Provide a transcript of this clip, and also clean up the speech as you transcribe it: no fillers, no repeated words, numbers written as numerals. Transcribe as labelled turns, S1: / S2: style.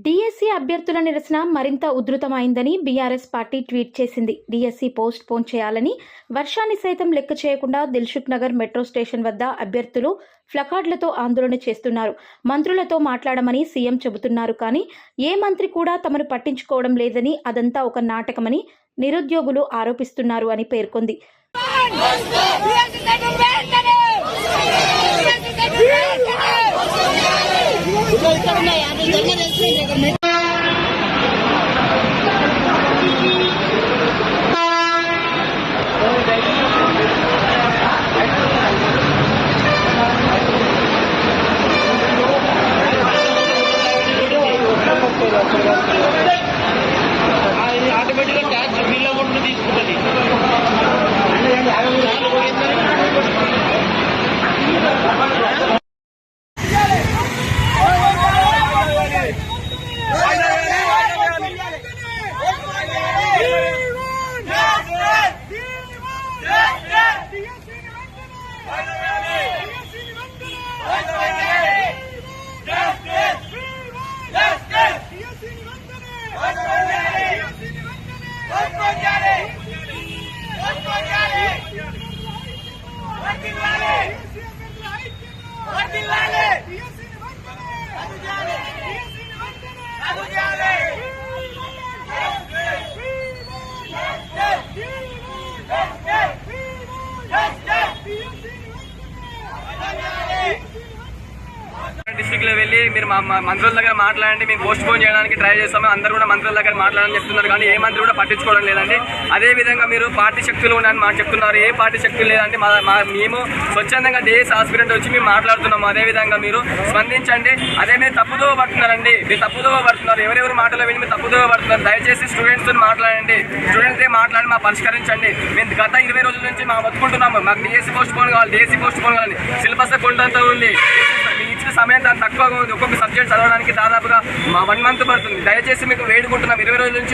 S1: DSC అభ్యర్థుల నిరసన మరింత ఉధృతమైందని బీఆర్ఎస్ పార్టీ ట్వీట్ చేసింది. డిఎస్సి పోస్ట్ పోన్ చేయాలని వర్షాన్ని సైతం లెక్క చేయకుండా దిల్సుఖ్ నగర్ మెట్రో స్టేషన్ వద్ద అభ్యర్థులు ప్లకార్డులతో ఆందోళన చేస్తున్నారు. మంత్రులతో మాట్లాడమని సీఎం చెబుతున్నారు, కానీ ఏ మంత్రి కూడా తమను పట్టించుకోవడం లేదని, అదంతా ఒక నాటకమని నిరుద్యోగులు ఆరోపిస్తున్నారు అని పేర్కొంది.
S2: ఆటోమేటిక్గా ట్యాక్స్ బిల్ అమౌంట్ తీసుకుంటుంది. డిస్ట్రిక్ట్ లో వెళ్ళి మీరు మా మంత్రుల దగ్గర మాట్లాడండి, మేము పోస్ట్ పోన్ చేయడానికి ట్రై చేస్తాము, అందరూ కూడా మంత్రుల దగ్గర మాట్లాడాలని చెప్తున్నారు, కానీ ఏ మంత్రి కూడా పట్టించుకోవడం లేదండి. అదే విధంగా మీరు పార్టీ శక్తులు ఉన్నాయని మాకు చెప్తున్నారు, ఏ పార్టీ శక్తులు లేదండి. మేము స్వచ్ఛందంగా డిఎస్ హాస్పిటల్ వచ్చి మేము మాట్లాడుతున్నాము. అదే విధంగా మీరు స్పందించండి. అదే మీరు తప్పుదోవ పడుతున్నారండి, మీరు తప్పుదోవ పడుతున్నారు, ఎవరెవరు మాటలో వెళ్ళి మీరు తప్పుదోవ పడుతున్నారు. దయచేసి స్టూడెంట్స్ తో మాట్లాడండి, స్టూడెంట్స్ మాట్లాడి మా పరిష్కరించండి. మేము గత 20 రోజుల నుంచి మా బతుకుంటున్నాము, మాకు డిఎస్సి పోస్ట్ పోన్ కావాలి, డిఎస్సి పోస్ట్ పోన్ కావాలి. సిలబస్ కొండంత ఉంది, ఇచ్చిన సమయం దాని తక్కువగా ఉంది. ఒక్కొక్క సబ్జెక్ట్ చదవడానికి దాదాపుగా 1 మంత్ పడుతుంది. దయచేసి మీకు వేడుకుంటున్నాం 20 రోజుల నుంచి